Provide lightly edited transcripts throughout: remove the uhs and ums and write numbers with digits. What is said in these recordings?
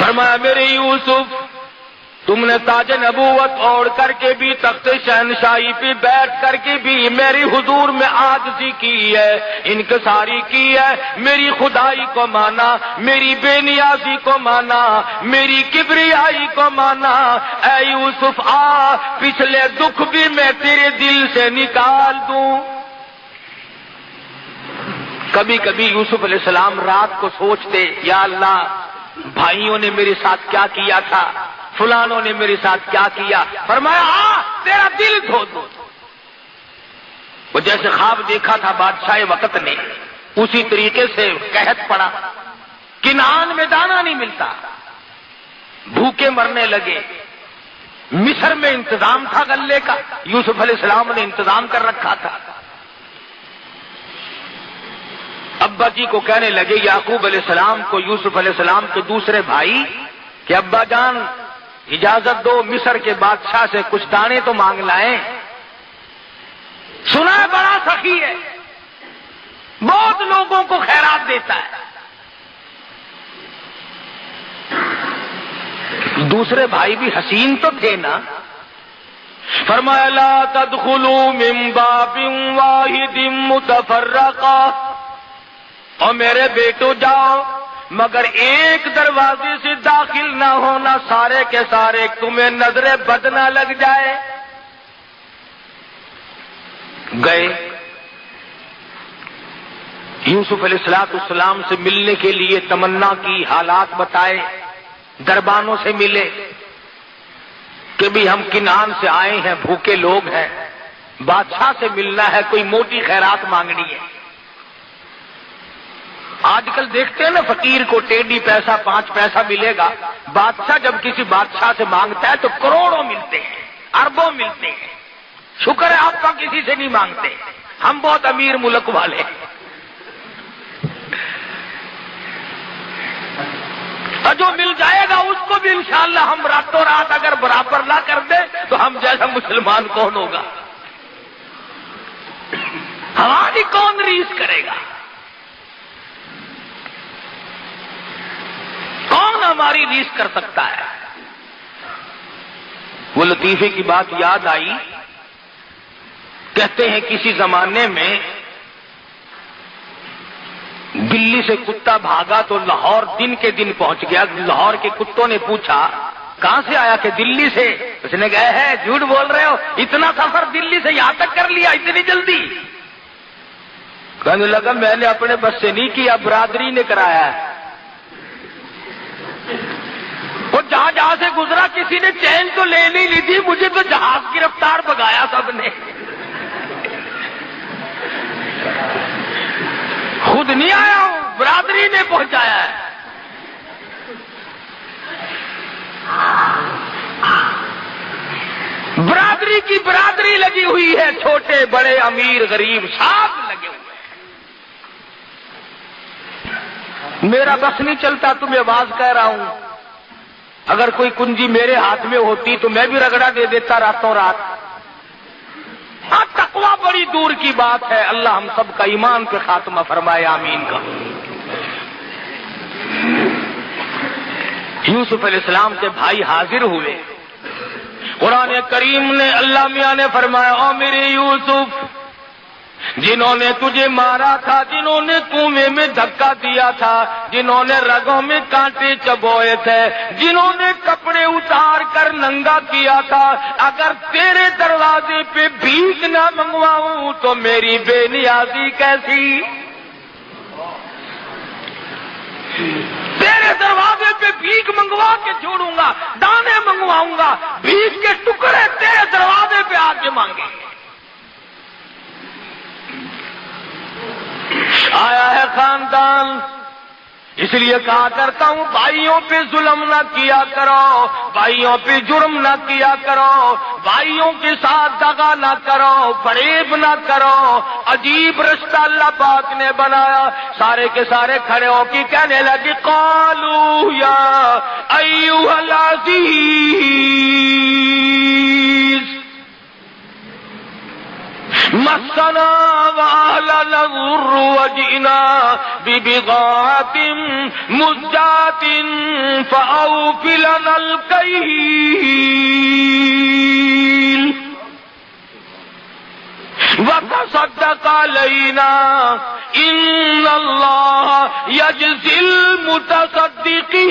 فرمایا میرے یوسف، تم نے تاج نبوت اوڑھ کر کے بھی، تخت شہنشاہی پہ بیٹھ کر کے بھی میری حضور میں عاجزی کی ہے، انکساری کی ہے، میری خدائی کو مانا، میری بے نیازی کو مانا، میری کبریائی کو مانا۔ اے یوسف آ، پچھلے دکھ بھی میں تیرے دل سے نکال دوں۔ کبھی کبھی یوسف علیہ السلام رات کو سوچتے، یا اللہ بھائیوں نے میرے ساتھ کیا کیا تھا، فلانوں نے میرے ساتھ کیا کیا، فرمایا ہاں تیرا دل دھو دو۔ وہ جیسے خواب دیکھا تھا بادشاہ وقت نے، اسی طریقے سے قحط پڑا، کنعان میں دانا نہیں ملتا، بھوکے مرنے لگے۔ مصر میں انتظام تھا غلے کا، یوسف علیہ السلام نے انتظام کر رکھا تھا۔ ابا جی کو کہنے لگے، یعقوب علیہ السلام کو، یوسف علیہ السلام کے دوسرے بھائی، کہ ابا جان اجازت دو مصر کے بادشاہ سے کچھ دانے تو مانگ لائیں، سنا ہے بڑا سخی ہے، بہت لوگوں کو خیرات دیتا ہے۔ دوسرے بھائی بھی حسین تو تھے نا، فرمایا لا تدخلوا من باب واحد متفرقا، اور میرے بیٹو جاؤ مگر ایک دروازے سے داخل نہ ہونا، سارے کے سارے تمہیں نظر بد نہ لگ جائے۔ گئے یوسف علیہ السلام سے ملنے کے لیے تمنا کی، حالات بتائے، دربانوں سے ملے کہ بھی ہم کنعان سے آئے ہیں، بھوکے لوگ ہیں، بادشاہ سے ملنا ہے، کوئی موٹی خیرات مانگنی ہے۔ آج کل دیکھتے ہیں نا فقیر کو ٹیڈی پیسہ 5 پیسہ ملے گا، بادشاہ جب کسی بادشاہ سے مانگتا ہے تو کروڑوں ملتے ہیں، اربوں ملتے ہیں۔ شکر ہے آپ کا کسی سے نہیں مانگتے، ہم بہت امیر ملک والے ہیں۔ اور جو مل جائے گا اس کو بھی انشاءاللہ ہم راتوں رات اگر برابر نہ کر دیں تو ہم جیسا مسلمان کون ہوگا؟ ہماری کون ریس کرے گا؟ کون ہماری ریس کر سکتا ہے؟ وہ لطیفے کی بات یاد آئی، کہتے ہیں کسی زمانے میں دلی سے کتا بھاگا تو لاہور دن کے دن پہنچ گیا۔ لاہور کے کتوں نے پوچھا کہاں سے آیا؟ کہ دلی سے۔ اس نے کہا ہے جھوٹ بول رہے ہو، اتنا سفر دلی سے یہاں تک کر لیا اتنی جلدی؟ کہنے لگا میں نے اپنے بس سے نہیں کیا، برادری نے کرایا ہے۔ وہ جہاں جہاں سے گزرا کسی نے چین تو لے نہیں لی تھی، مجھے تو جہاز کی رفتار بگایا سب نے، خود نہیں آیا ہوں، برادری نے پہنچایا ہے۔ برادری کی برادری لگی ہوئی ہے، چھوٹے بڑے امیر غریب سب لگے ہوئے ہیں۔ میرا بس نہیں چلتا، تمہیں آواز کہہ رہا ہوں، اگر کوئی کنجی میرے ہاتھ میں ہوتی تو میں بھی رگڑا دے دیتا راتوں رات۔ ہاں تقوی بڑی دور کی بات ہے، اللہ ہم سب کا ایمان پہ خاتمہ فرمائے، آمین کا۔ یوسف علیہ السلام کے بھائی حاضر ہوئے، قرآن کریم نے اللہ میاں نے فرمایا او میرے یوسف، جنہوں نے تجھے مارا تھا، جنہوں نے کنویں میں دھکا دیا تھا، جنہوں نے رگوں میں کانٹے چبوئے تھے، جنہوں نے کپڑے اتار کر ننگا کیا تھا، اگر تیرے دروازے پہ بھیک نہ منگواؤں تو میری بے نیازی کیسی؟ تیرے دروازے پہ بھیک منگوا کے چھوڑوں گا، دانے منگواؤں گا، بھیک کے ٹکڑے تیرے دروازے پہ آ کے مانگیں گے۔ آیا ہے خاندان، اس لیے کہا کرتا ہوں بھائیوں پہ ظلم نہ کیا کرو، بھائیوں پہ جرم نہ کیا کرو، بھائیوں کے ساتھ دغا نہ کرو، فریب نہ کرو۔ عجیب رشتہ اللہ پاک نے بنایا۔ سارے کے سارے کھڑے ہو کے کہنے لگے قالوا یا ایھا العزیز مسنا واهلنا الضر وجئنا ببضاعة مزجاة فأوف لنا الكيل وتصدق علينا إن الله يجزي المتصدقين۔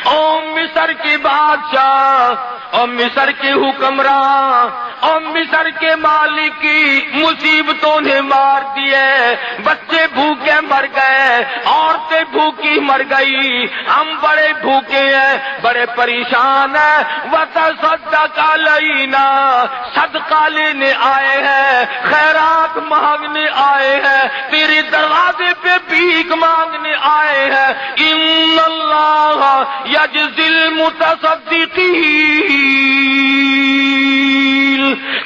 او مصر کے بادشاہ، اور مصر کے حکمراں، اور مصر کے مالک کی مصیبتوں نے مار دیے، بچے بھوکے مر گئے، عورتیں بھوکی مر گئی، ہم بڑے بھوکے ہیں، بڑے پریشان ہیں۔ وتصدق علینا، صدقہ لینے آئے ہیں، خیرات مانگنے آئے ہیں، تیرے دروازے پہ بھیک مانگنے آئے ہیں۔ ان اللہ یجزی المتصدقین،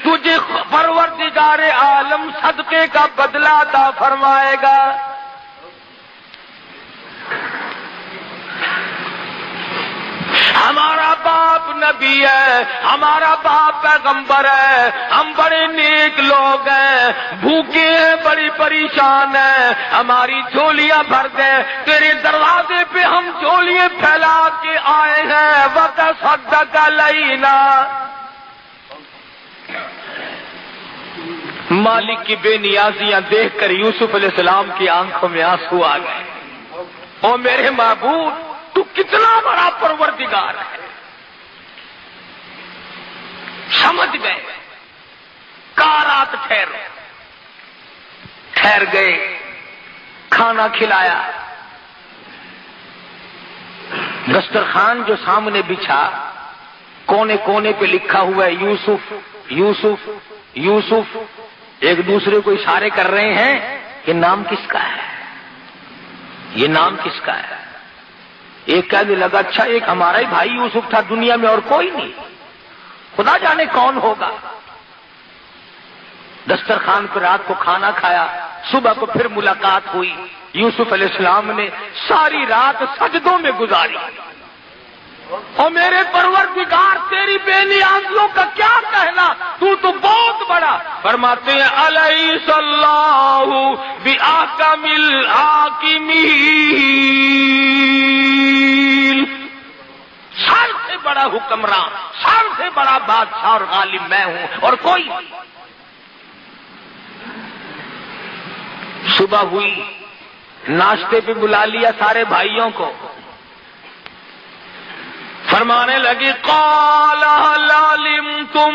تجھے پروردگار عالم صدقے کا بدلہ عطا فرمائے گا۔ ہمارا باپ نبی ہے، ہمارا باپ پیغمبر ہے، ہم بڑے نیک لوگ ہیں، بھوکے ہیں، بڑی پریشان ہیں، ہماری جھولیاں بھر دے، تیرے دروازے پہ ہم جھولیاں پھیلا کے آئے ہیں۔ وتصدق علینا، مالک کی بے نیازیاں دیکھ کر یوسف علیہ السلام کی آنکھوں میں آنسو آ گئے۔ او میرے معبود، تو کتنا بڑا پروردگار ہے، سمجھ گئے۔ کارات ٹھہر گئے، کھانا کھلایا، دسترخوان جو سامنے بچھا، کونے کونے پہ لکھا ہوا ہے یوسف یوسف یوسف، ایک دوسرے کو اشارے کر رہے ہیں کہ نام کس کا ہے، یہ نام کس کا ہے۔ ایک کہنے لگا اچھا ایک ہمارا ہی بھائی یوسف تھا، دنیا میں اور کوئی نہیں، خدا جانے کون ہوگا۔ دسترخوان پر رات کو کھانا کھایا، صبح کو پھر ملاقات ہوئی۔ یوسف علیہ السلام نے ساری رات سجدوں میں گزاری۔ اور میرے پروردگار تیری بے نیازیوں کا کیا کہنا، تو بہت بڑا۔ فرماتے ہیں الیس اللہ بأحکم الحاکمین، سب سے بڑا حکمراں، سب سے بڑا بادشاہ اور غالب میں ہوں اور کوئی نہیں۔ صبح ہوئی، ناشتے پہ بلا لیا سارے بھائیوں کو، فرمانے لگی قال هل علمتم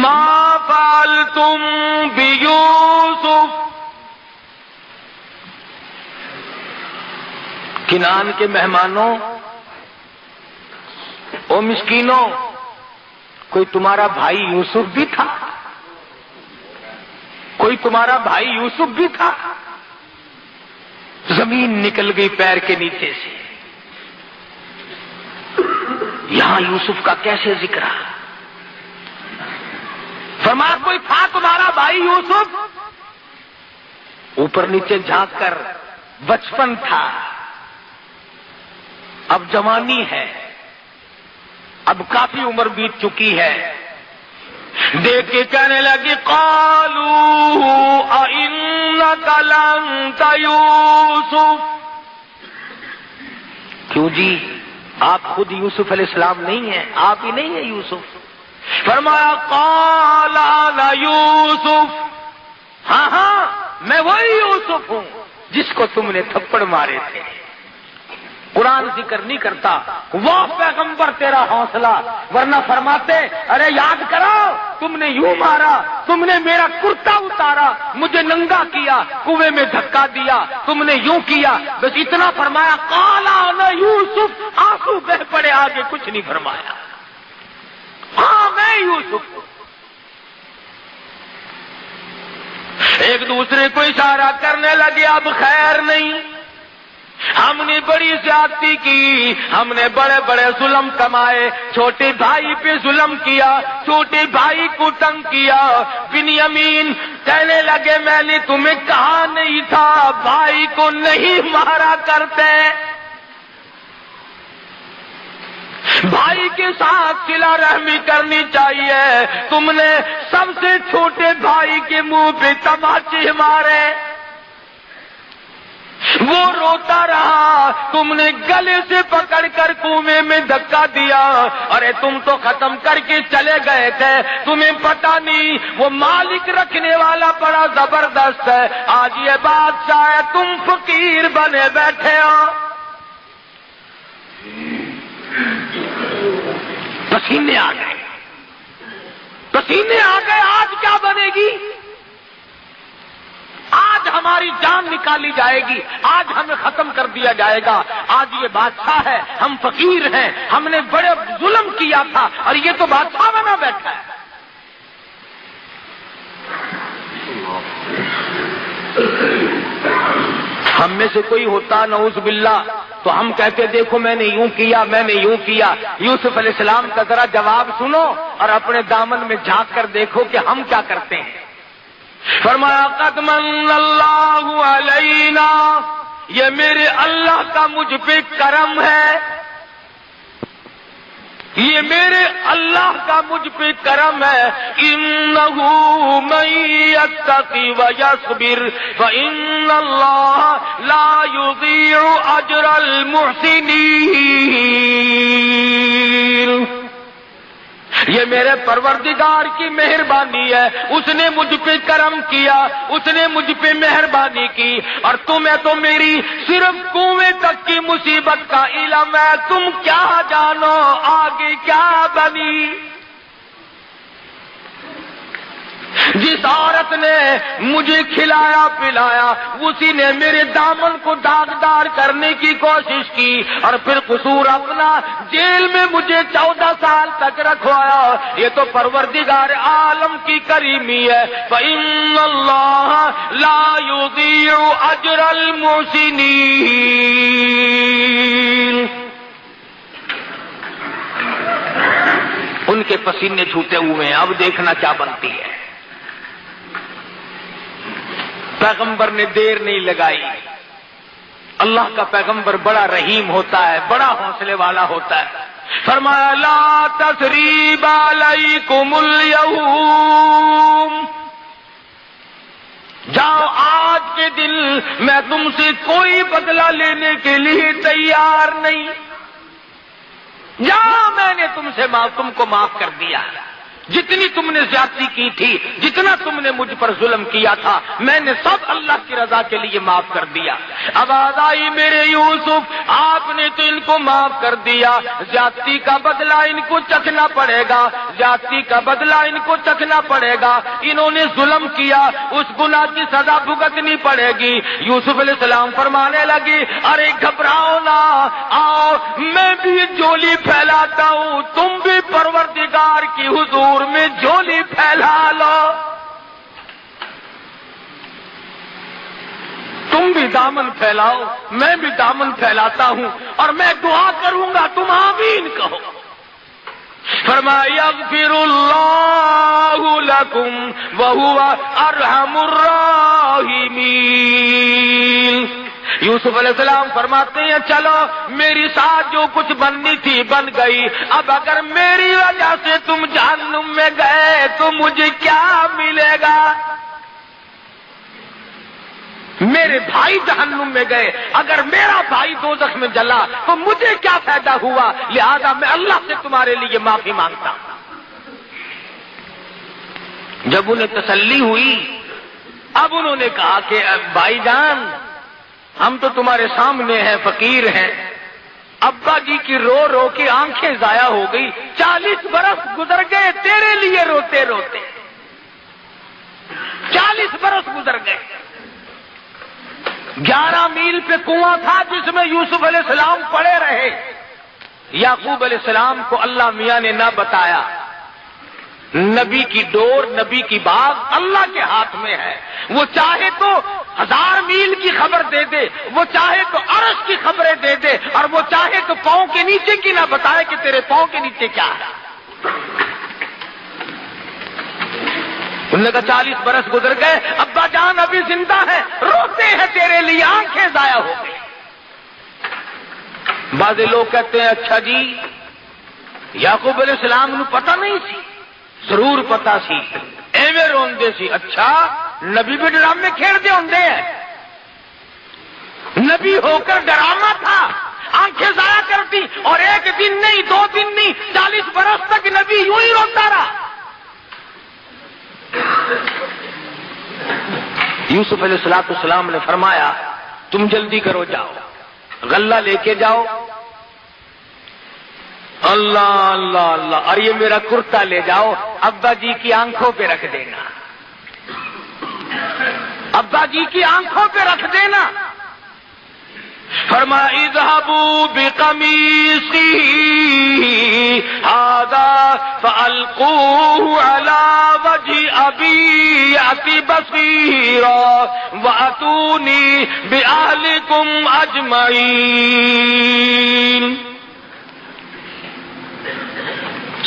ما فعلتم بیوسف، کنعان کے مہمانوں، او مسکینوں، کوئی تمہارا بھائی یوسف بھی تھا، کوئی تمہارا بھائی یوسف بھی تھا۔ زمین نکل گئی پیر کے نیچے سے، یہاں یوسف کا کیسے ذکر ہے؟ فرمایا کوئی تھا تمہارا بھائی یوسف؟ اوپر نیچے جھانک کر بچپن تھا، اب جوانی ہے، اب کافی عمر بیت چکی ہے، دیکھ کے کہنے لگی قالوا اِنَّكَ لَأَنْتَ یوسف، کیوں جی آپ خود یوسف علیہ السلام نہیں ہیں، آپ ہی نہیں ہیں یوسف؟ فرمایا قال انا یوسف، ہاں ہاں میں وہی یوسف ہوں جس کو تم نے تھپڑ مارے تھے۔ قرآن ذکر نہیں کرتا وہ پیغمبر تیرا حوصلہ، ورنہ فرماتے ارے یاد کرو تم نے یوں مارا، تم نے میرا کرتا اتارا، مجھے ننگا کیا، کنویں میں دھکا دیا، تم نے یوں کیا، بس اتنا فرمایا قال انا یوسف، آنسو بہ پڑے، آگے کچھ نہیں فرمایا۔ ہاں میں یوسف ہوں۔ ایک دوسرے کو اشارہ کرنے لگے اب خیر نہیں، ہم نے بڑی زیادتی کی، ہم نے بڑے بڑے ظلم کمائے، چھوٹے بھائی پہ ظلم کیا، چھوٹے بھائی کو تنگ کیا۔ بنیامین کہنے لگے میں نے تمہیں کہا نہیں تھا بھائی کو نہیں مارا کرتے، بھائی کے ساتھ صلہ رحمی کرنی چاہیے، تم نے سب سے چھوٹے بھائی کے منہ پہ تماچے مارے۔ روتا رہا، تم نے گلے سے پکڑ کر کنویں میں دھکا دیا، ارے تم تو ختم کر کے چلے گئے تھے، تمہیں پتہ نہیں وہ مالک رکھنے والا بڑا زبردست ہے، آج یہ بادشاہ ہے، تم فقیر بنے بیٹھے ہو۔ پسینے آ گئے، پسینے آ گئے، آج کیا بنے گی؟ آج ہماری جان نکالی جائے گی، آج ہمیں ختم کر دیا جائے گا، آج یہ بادشاہ ہے، ہم فقیر ہیں، ہم نے بڑے ظلم کیا تھا اور یہ تو بادشاہ بنا بیٹھا ہے۔ ہم میں سے کوئی ہوتا نعوذ باللہ تو ہم کہتے دیکھو میں نے یوں کیا، میں نے یوں کیا۔ یوسف علیہ السلام کا ذرا جواب سنو اور اپنے دامن میں جھانک کر دیکھو کہ ہم کیا کرتے ہیں۔ فرمایا قد من اللہ علینا، یہ میرے اللہ کا مجھ پہ کرم ہے، یہ میرے اللہ کا مجھ پہ کرم ہے۔ انہ من یتقی ویصبر فان اللہ لا یضیع اجر المحسنین، یہ میرے پروردگار کی مہربانی ہے، اس نے مجھ پہ کرم کیا، اس نے مجھ پہ مہربانی کی، اور تمہیں تو میری صرف کنویں تک کی مصیبت کا علم ہے، تم کیا جانو آگے کیا بنی۔ جس عورت نے مجھے کھلایا پلایا اسی نے میرے دامن کو داغدار کرنے کی کوشش کی اور پھر قصور اپنا جیل میں مجھے 14 سال تک رکھوایا، یہ تو پروردگار عالم کی کریمی ہے۔ فإن اللہ لا یضیع اجر المحسنین۔ ان کے پسینے چھوٹے ہوئے ہیں، اب دیکھنا کیا بنتی ہے۔ پیغمبر نے دیر نہیں لگائی، اللہ کا پیغمبر بڑا رحیم ہوتا ہے، بڑا حوصلے والا ہوتا ہے۔ فرمایا لا تثریب علیکم اليوم، جاؤ آج کے دن میں تم سے کوئی بدلہ لینے کے لیے تیار نہیں، جاؤ میں نے تم کو معاف کر دیا، جتنی تم نے زیادتی کی تھی، جتنا تم نے مجھ پر ظلم کیا تھا، میں نے سب اللہ کی رضا کے لیے معاف کر دیا۔ آواز آئی میرے یوسف آپ نے تو ان کو معاف کر دیا، زیادتی کا بدلہ ان کو چکھنا پڑے گا، زیادتی کا بدلہ ان کو چکھنا پڑے گا، انہوں نے ظلم کیا، اس گناہ کی سزا بھگتنی پڑے گی۔ یوسف علیہ السلام فرمانے لگی ارے گھبراؤ نہ، آؤ میں بھی جولی پھیلاتا ہوں، تم بھی پروردگار کی حضور میں جھولی پھیلا لو، تم بھی دامن پھیلاؤ، میں بھی دامن پھیلاتا ہوں، اور میں دعا کروں گا تم آمین کہو۔ فرمایا یغفر اللہ لکم وہو ارحم الراحمین۔ یوسف علیہ السلام فرماتے ہیں چلو میری ساتھ جو کچھ بننی تھی بن گئی، اب اگر میری وجہ سے تم جہنم میں گئے تو مجھے کیا ملے گا؟ میرے بھائی جہنم میں گئے، اگر میرا بھائی دوزخ میں جلا تو مجھے کیا فائدہ ہوا؟ لہذا میں اللہ سے تمہارے لیے معافی مانگتا ہوں۔ جب انہیں تسلی ہوئی اب انہوں نے کہا کہ بھائی جان ہم تو تمہارے سامنے ہیں، فقیر ہیں، ابا جی کی رو رو کے آنکھیں ضائع ہو گئی، 40 برس گزر گئے تیرے لیے روتے روتے، 40 برس گزر گئے۔ 11 میل پہ کنواں تھا جس میں یوسف علیہ السلام پڑے رہے، یعقوب علیہ السلام کو اللہ میاں نے نہ بتایا، نبی کی ڈور، نبی کی باغ اللہ کے ہاتھ میں ہے، وہ چاہے تو 1000 میل کی خبر دے دے، وہ چاہے تو عرش کی خبریں دے دے، اور وہ چاہے تو پاؤں کے نیچے کی نہ بتائے کہ تیرے پاؤں کے نیچے کیا ہے۔ انہوں نے کہا 40 برس گزر گئے، ابا جان ابھی زندہ ہے، روتے ہیں تیرے لیے، آنکھیں ضائع ہو گئی۔ بعض لوگ کہتے ہیں اچھا جی یعقوب علیہ السلام نو پتہ نہیں سی، ضرور پتا سی، ایویں روندے سی۔ اچھا نبی بھی ڈرامے کھیڈتے ہوندے ہیں، نبی ہو کر ڈرانا تھا، آنکھیں ضائع کرتی، اور ایک دن نہیں، 2 دن نہیں، 40 برس تک نبی یوں ہی روتا رہا۔ یوسف علیہ السلام نے فرمایا تم جلدی کرو، جاؤ غلہ لے کے جاؤ، اللہ اللہ اللہ، اور یہ میرا کرتا لے جاؤ، ابا جی کی آنکھوں پہ رکھ دینا، ابا جی کی آنکھوں پہ رکھ دینا۔ فرمایا اذهبوا بقمیصی ھذا فالقوه على وجه ابی یأتی بصیرا واتونی باہلکم اجمعین۔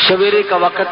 سویرے کا وقت ہے۔